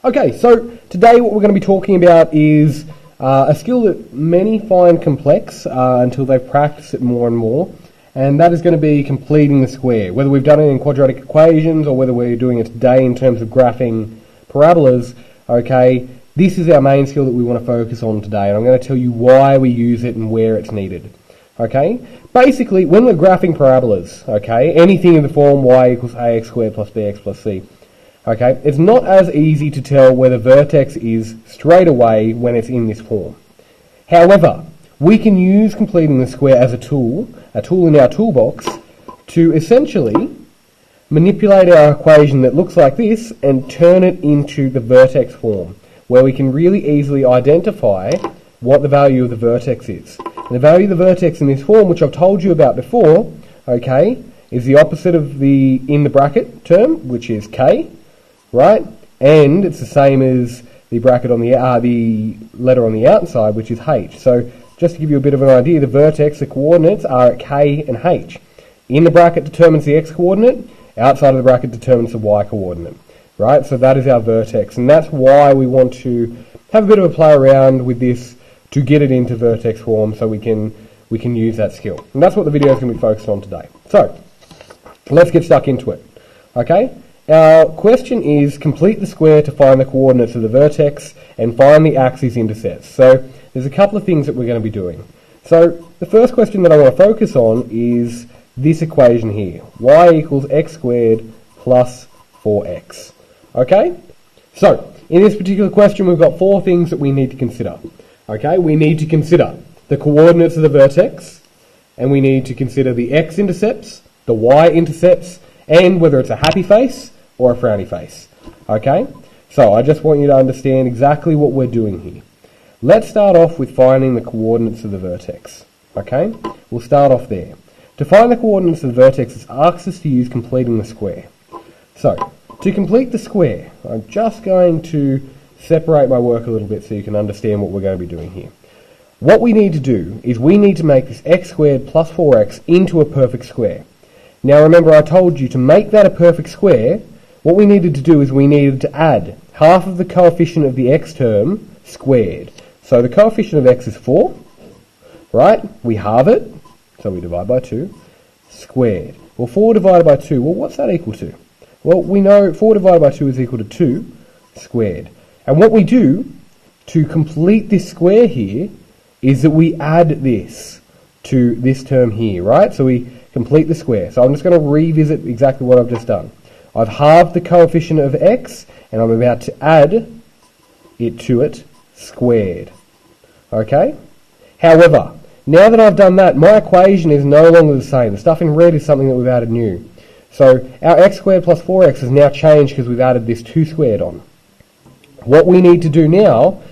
Okay, so today what we're going to be talking about is a skill that many find complex until they've practiced it more and more, and that is going to be completing the square. Whether we've done it in quadratic equations or whether we're doing it today in terms of graphing parabolas, okay, this is our main skill that we want to focus on today, and I'm going to tell you why we use it and where it's needed. Okay, basically when we're graphing parabolas, okay, anything in the form y equals ax squared plus bx plus c, okay, it's not as easy to tell where the vertex is straight away when it's in this form. However, we can use completing the square as a tool in our toolbox to essentially manipulate our equation that looks like this and turn it into the vertex form, where we can really easily identify what the value of the vertex is. And the value of the vertex in this form, which I've told you about before, okay, is the opposite of the in the bracket term, which is k, right? And it's the same as the bracket on the letter on the outside, which is h. So just to give you a bit of an idea, the vertex, the coordinates are at k and h. In the bracket determines the x coordinate, outside of the bracket determines the y coordinate, right? So that is our vertex, and that's why we want to have a bit of a play around with this to get it into vertex form so we can use that skill. And that's what the video is going to be focused on today. So let's get stuck into it. Okay, our question is complete the square to find the coordinates of the vertex and find the axis intercepts. So there's a couple of things that we're going to be doing. So the first question that I want to focus on is this equation here, y equals x squared plus 4x. Okay, so in this particular question we've got four things that we need to consider. Okay, we need to consider the coordinates of the vertex, and we need to consider the x-intercepts, the y-intercepts, and whether it's a happy face or a frowny face. Okay, so I just want you to understand exactly what we're doing here. Let's start off with finding the coordinates of the vertex. Okay, we'll start off there. To find the coordinates of the vertex, it asks us to use completing the square. So, to complete the square, I'm just going to separate my work a little bit so you can understand what we're going to be doing here. What we need to do is we need to make this x squared plus 4x into a perfect square. Now remember, I told you to make that a perfect square, what we needed to do is we needed to add half of the coefficient of the x term squared. So the coefficient of x is 4, right? We halve it, so we divide by 2, squared. Well, 4 divided by 2, well, what's that equal to? Well, we know 4 divided by 2 is equal to 2 squared. And what we do to complete this square here is that we add this to this term here, right? So we complete the square. So I'm just going to revisit exactly what I've just done. I've halved the coefficient of x, and I'm about to add it to it squared. Okay? However, now that I've done that, my equation is no longer the same. The stuff in red is something that we've added new. So our x squared plus 4x has now changed because we've added this 2 squared on. What we need to do now,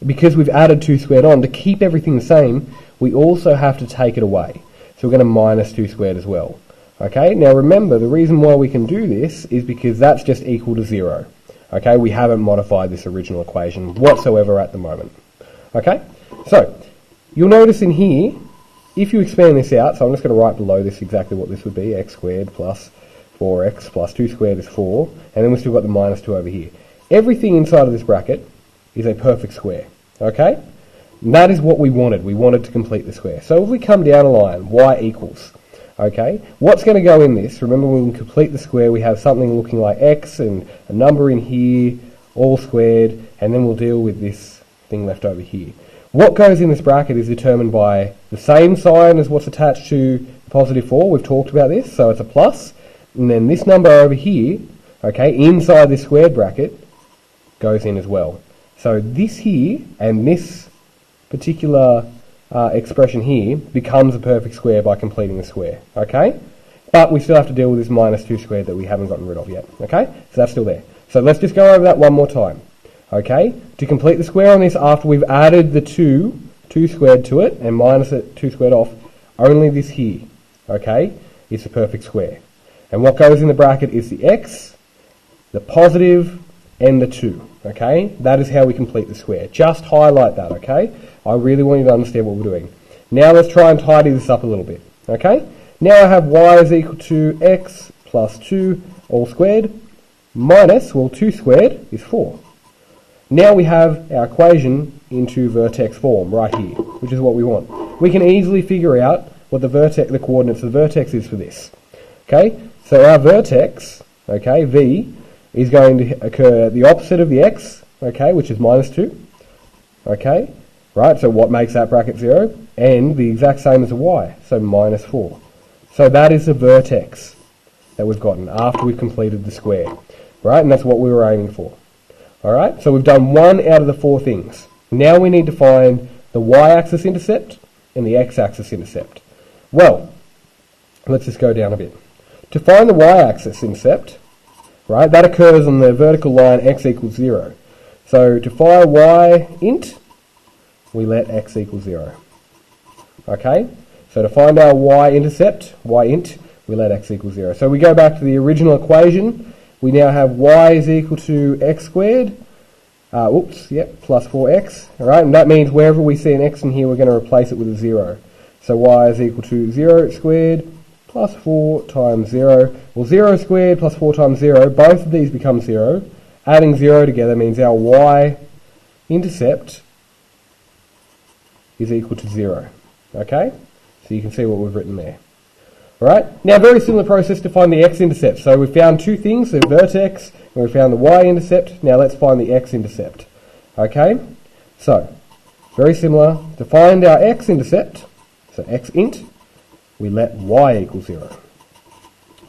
because we've added 2 squared on, to keep everything the same, we also have to take it away. So we're going to minus 2 squared as well. Okay, now remember, the reason why we can do this is because that's just equal to 0. Okay, we haven't modified this original equation whatsoever at the moment. Okay, so you'll notice in here, if you expand this out, so I'm just going to write below this exactly what this would be, x squared plus 4x plus 2 squared is 4, and then we've still got the minus 2 over here. Everything inside of this bracket is a perfect square, okay? And that is what we wanted. We wanted to complete the square. So if we come down a line, y equals, okay? What's going to go in this? Remember, when we complete the square, we have something looking like x and a number in here, all squared, and then we'll deal with this thing left over here. What goes in this bracket is determined by the same sign as what's attached to the positive 4. We've talked about this, so it's a plus. And then this number over here, okay, inside this squared bracket, goes in as well. So this here and this particular expression here becomes a perfect square by completing the square, okay? But we still have to deal with this minus 2 squared that we haven't gotten rid of yet, okay? So that's still there. So let's just go over that one more time, okay? To complete the square on this, after we've added the 2 squared to it and minus it 2 squared off, only this here, okay, is a perfect square. And what goes in the bracket is the x, the positive, and the 2, okay? That is how we complete the square. Just highlight that, okay? I really want you to understand what we're doing. Now let's try and tidy this up a little bit, okay? Now I have y is equal to x plus 2 all squared minus, well, 2 squared is 4. Now we have our equation into vertex form right here, which is what we want. We can easily figure out what the coordinates of the vertex is for this. Okay, so our vertex, okay, V, is going to occur the opposite of the x, okay, which is -2. Okay, right, so what makes that bracket 0? And the exact same as a y, so -4. So that is the vertex that we've gotten after we've completed the square, right? And that's what we were aiming for. All right, so we've done one out of the 4 things. Now we need to find the y-axis intercept and the x-axis intercept. Well, let's just go down a bit. To find the y-axis intercept, right, that occurs on the vertical line x equals 0. So to find y int, we let x equal 0. Okay, so to find our y-intercept, y int, we let x equal 0. So we go back to the original equation. We now have y is equal to x squared, plus 4x, all right, and that means wherever we see an x in here, we're going to replace it with a 0. So y is equal to 0 squared plus 4 times 0. Well, 0 squared plus 4 times 0, both of these become 0. Adding 0 together means our y-intercept is equal to 0, okay? So you can see what we've written there. Alright, now very similar process to find the x-intercept. So we've found 2 things, the vertex, and we've found the y-intercept. Now let's find the x-intercept. Okay, so very similar. To find our x-intercept, so x-int, we let y equal 0.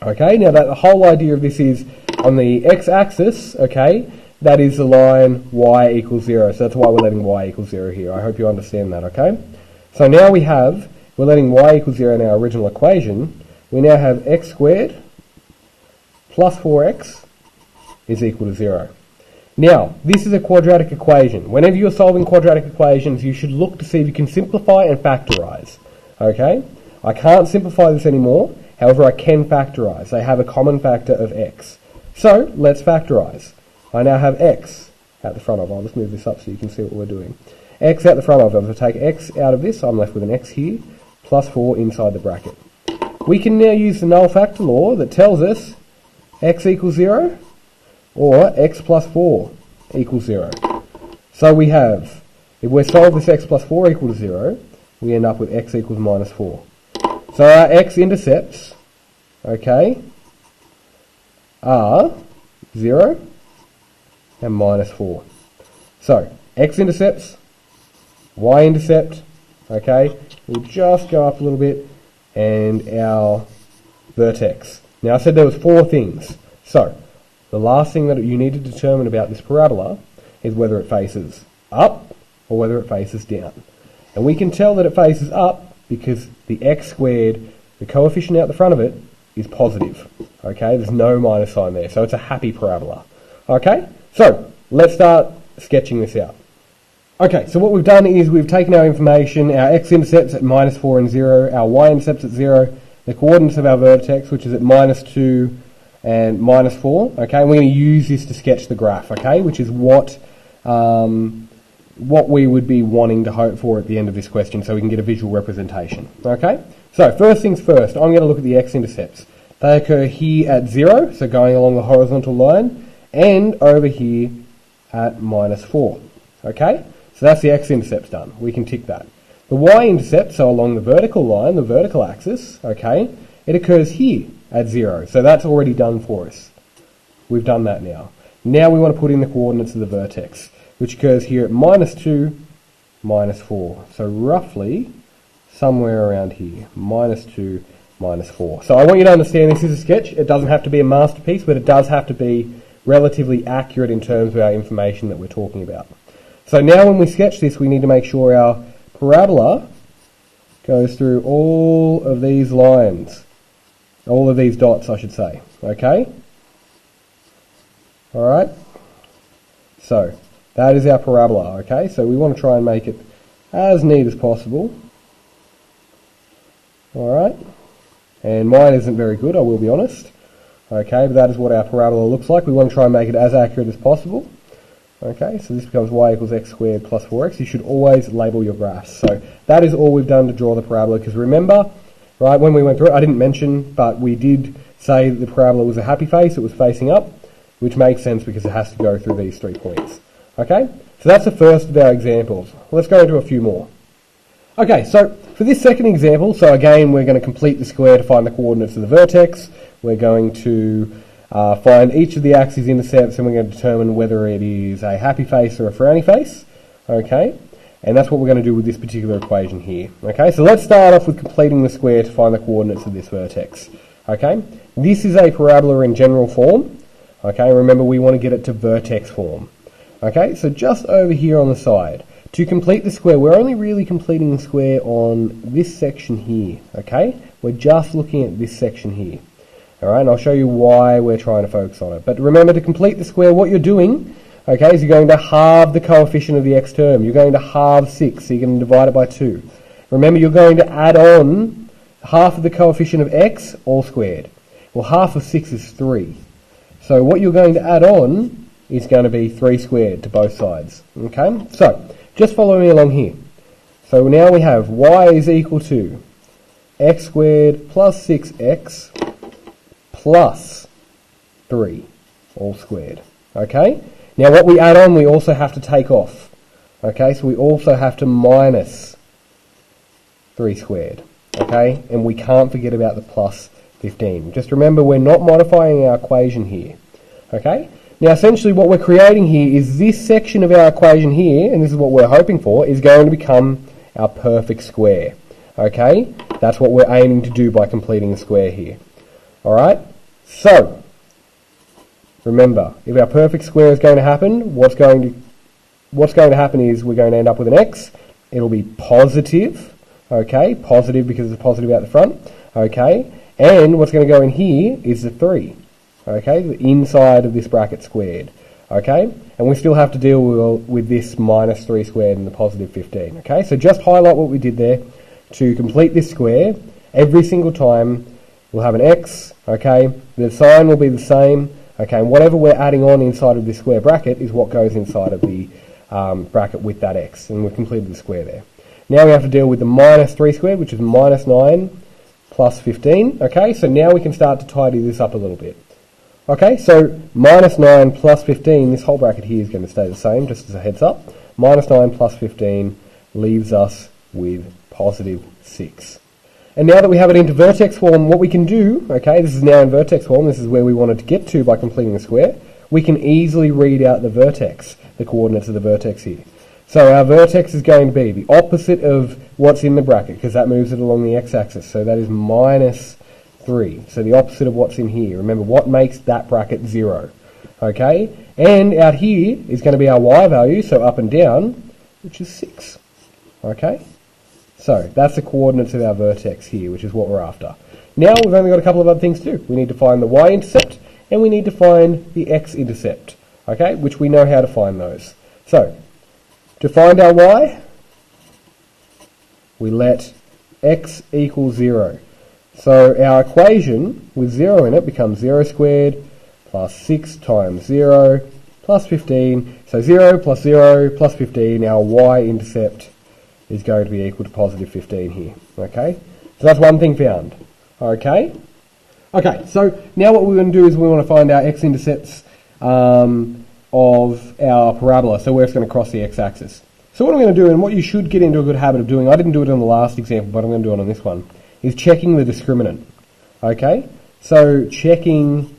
Okay, now that the whole idea of this is on the x-axis, okay, that is the line y equals 0. So that's why we're letting y equal 0 here. I hope you understand that, okay? So now we're letting y equal 0 in our original equation. We now have x squared plus 4x is equal to 0. Now, this is a quadratic equation. Whenever you're solving quadratic equations, you should look to see if you can simplify and factorize. Okay? I can't simplify this anymore. However, I can factorize. They have a common factor of x. So, let's factorize. I now have x at the front of. I'll just move this up so you can see what we're doing. X at the front of. If I take x out of this, I'm left with an x here, plus 4 inside the bracket. We can now use the Null Factor Law that tells us x equals 0 or x plus 4 equals 0. So we have, if we solve this x plus 4 equal to 0, we end up with x equals -4. So our x-intercepts, okay, are 0 and -4. So x-intercepts, y-intercept, okay, we'll just go up a little bit, and our vertex. Now I said there was 4 things. So the last thing that you need to determine about this parabola is whether it faces up or whether it faces down. And we can tell that it faces up because the x squared, the coefficient out the front of it, is positive. Okay, there's no minus sign there, so it's a happy parabola. Okay, so let's start sketching this out. Okay, so what we've done is we've taken our information, our x-intercepts at -4 and 0, our y-intercepts at 0, the coordinates of our vertex, which is at -2 and -4, okay, and we're going to use this to sketch the graph, okay, which is what we would be wanting to hope for at the end of this question so we can get a visual representation, okay? So, first things first, I'm going to look at the x-intercepts. They occur here at 0, so going along the horizontal line, and over here at -4, okay? So that's the x-intercepts done. We can tick that. The y-intercept, so along the vertical line, the vertical axis, okay, it occurs here at 0. So that's already done for us. We've done that now. Now we want to put in the coordinates of the vertex, which occurs here at -2, -4. So roughly somewhere around here, -2, -4. So I want you to understand this is a sketch. It doesn't have to be a masterpiece, but it does have to be relatively accurate in terms of our information that we're talking about. So now when we sketch this, we need to make sure our parabola goes through all of these lines, all of these dots, I should say, okay? Alright, so that is our parabola, okay? So we want to try and make it as neat as possible. Alright, and mine isn't very good, I will be honest, okay, but that is what our parabola looks like. We want to try and make it as accurate as possible. Okay, so this becomes y equals x squared plus 4x. You should always label your graphs. So that is all we've done to draw the parabola, because remember, right, when we went through it, I didn't mention, but we did say that the parabola was a happy face, it was facing up, which makes sense because it has to go through these 3 points. Okay, so that's the first of our examples. Let's go into a few more. Okay, so for this second example, so again we're going to complete the square to find the coordinates of the vertex. We're going to find each of the x-intercepts, and we're going to determine whether it is a happy face or a frowny face. Okay, and that's what we're going to do with this particular equation here. Okay, so let's start off with completing the square to find the coordinates of this vertex. Okay, this is a parabola in general form. Okay, remember we want to get it to vertex form. Okay, so just over here on the side, to complete the square, we're only really completing the square on this section here. Okay, we're just looking at this section here. Alright, and I'll show you why we're trying to focus on it. But remember, to complete the square, what you're doing, okay, is you're going to halve the coefficient of the x term. You're going to halve 6, so you're going to divide it by 2. Remember, you're going to add on half of the coefficient of x, all squared. Well, half of 6 is 3. So what you're going to add on is going to be 3 squared to both sides. Okay, so just follow me along here. So now we have y is equal to x squared plus 6x plus 3, all squared. Okay? Now what we add on, we also have to take off. Okay? So we also have to minus 3 squared. Okay? And we can't forget about the plus 15. Just remember, we're not modifying our equation here. Okay? Now essentially what we're creating here is this section of our equation here, and this is what we're hoping for, is going to become our perfect square. Okay? That's what we're aiming to do by completing the square here. Alright, so remember, if our perfect square is going to happen, what's going to happen is we're going to end up with an x. It'll be positive, okay, positive because it's positive out the front, okay, and what's going to go in here is the 3, okay, the inside of this bracket squared, okay, and we still have to deal with this minus 3 squared and the positive 15, okay, so just highlight what we did there. To complete this square, every single time we'll have an x, okay, the sign will be the same, okay, and whatever we're adding on inside of this square bracket is what goes inside of the bracket with that x, and we've completed the square there. Now we have to deal with the minus 3 squared, which is minus 9 plus 15, okay, so now we can start to tidy this up a little bit. Okay, so minus 9 plus 15, this whole bracket here is going to stay the same, just as a heads up. Minus 9 plus 15 leaves us with positive 6. And now that we have it into vertex form, what we can do, okay, this is now in vertex form, this is where we wanted to get to by completing the square, we can easily read out the vertex, the coordinates of the vertex here. So our vertex is going to be the opposite of what's in the bracket, because that moves it along the x-axis, so that is minus 3. So the opposite of what's in here. Remember, what makes that bracket 0? Okay, and out here is going to be our y value, so up and down, which is 6. Okay, so that's the coordinates of our vertex here, which is what we're after. Now we've only got a couple of other things to do. We need to find the y-intercept, and we need to find the x-intercept, okay, which we know how to find those. So, to find our y, we let x equal 0. So our equation with 0 in it becomes 0 squared plus 6 times 0 plus 15. So 0 plus 0 plus 15, our y-intercept is going to be equal to positive 15 here. Okay, so that's one thing found. Okay, so now what we're going to do is we want to find our x-intercepts of our parabola, so where it's going to cross the x-axis. So what I'm going to do, and what you should get into a good habit of doing, I didn't do it on the last example, but I'm going to do it on this one, is checking the discriminant. Okay, so checking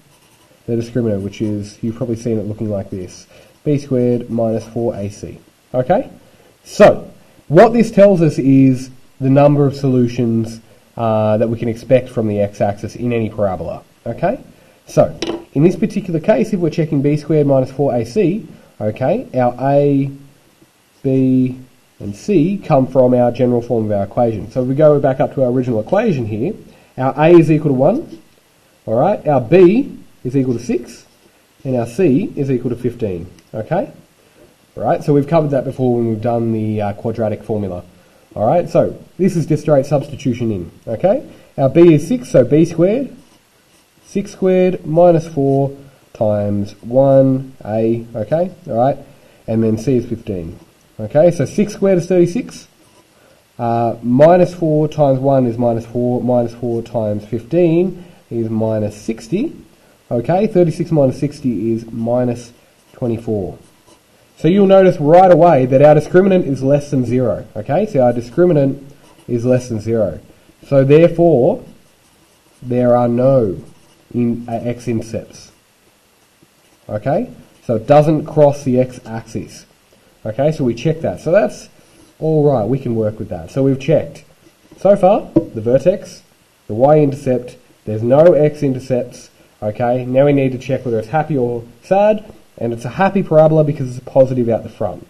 the discriminant, which is, you've probably seen it looking like this, b squared minus 4ac. Okay, so what this tells us is the number of solutions that we can expect from the x-axis in any parabola. Okay, so in this particular case, if we're checking b squared minus 4ac, okay, our a, b, and c come from our general form of our equation. So if we go back up to our original equation here, our a is equal to 1, alright, our b is equal to 6, and our c is equal to 15. Okay? Alright, so we've covered that before when we've done the quadratic formula. Alright, so this is just straight substitution in. Okay? Our b is 6, so b squared, 6 squared minus 4 times 1a, okay? Alright, and then c is 15. Okay, so 6 squared is 36. Minus 4 times 1 is minus 4. Minus 4 times 15 is minus 60. Okay, 36 minus 60 is minus 24. So you'll notice right away that our discriminant is less than 0. Okay, so our discriminant is less than 0. So therefore, there are no X-intercepts. Okay, so it doesn't cross the X-axis. Okay, so we check that. So that's all right, we can work with that. So we've checked. So far, the vertex, the Y-intercept, there's no X-intercepts. Okay, now we need to check whether it's happy or sad, and it's a happy parabola because it's a positive out the front.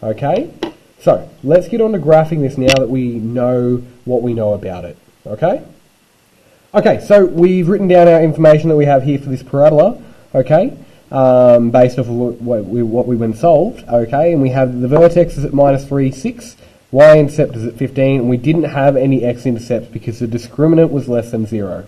Okay, so let's get on to graphing this now that we know what we know about it. Okay? Okay, so we've written down our information that we have here for this parabola, okay, based off of what we went solved, okay, and we have the vertex is at -3, 6, Y-intercept is at 15, and we didn't have any X-intercepts because the discriminant was less than 0.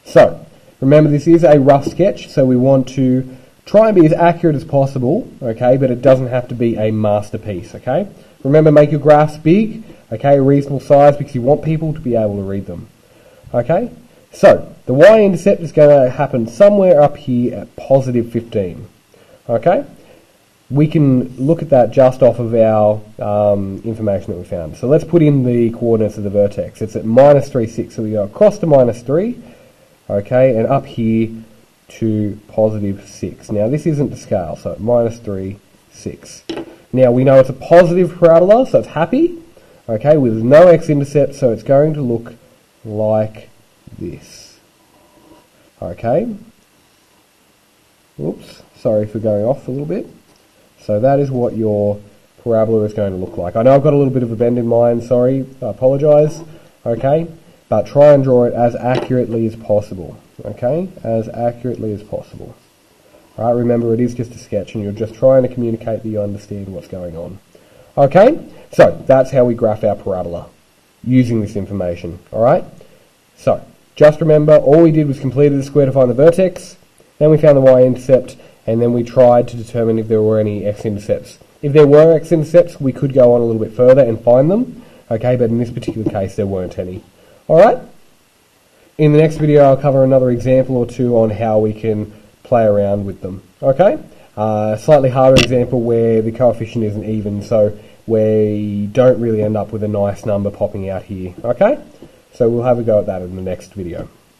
So, remember this is a rough sketch, so we want to try and be as accurate as possible, okay, but it doesn't have to be a masterpiece, okay? Remember, make your graphs big, okay, a reasonable size, because you want people to be able to read them, okay? So, the Y-intercept is going to happen somewhere up here at +15, okay? We can look at that just off of our information that we found. So let's put in the coordinates of the vertex. It's at -3, 6, so we go across to -3, okay, and up here to +6. Now this isn't to scale, so -3, 6. Now we know it's a positive parabola, so it's happy, okay, with no X-intercept, so it's going to look like this. Okay. Oops, sorry for going off a little bit. So that is what your parabola is going to look like. I know I've got a little bit of a bend in mine, sorry, I apologise, okay, but try and draw it as accurately as possible, okay, as accurately as possible. Alright, remember it is just a sketch and you're just trying to communicate that you understand what's going on. Okay, so that's how we graph our parabola, using this information, alright? So, just remember, all we did was completed the square to find the vertex, then we found the Y-intercept, and then we tried to determine if there were any X-intercepts. If there were X-intercepts, we could go on a little bit further and find them, okay, but in this particular case there weren't any. Alright? In the next video I'll cover another example or two on how we can play around with them, okay? Slightly harder example where the coefficient isn't even, so we don't really end up with a nice number popping out here, okay? So we'll have a go at that in the next video.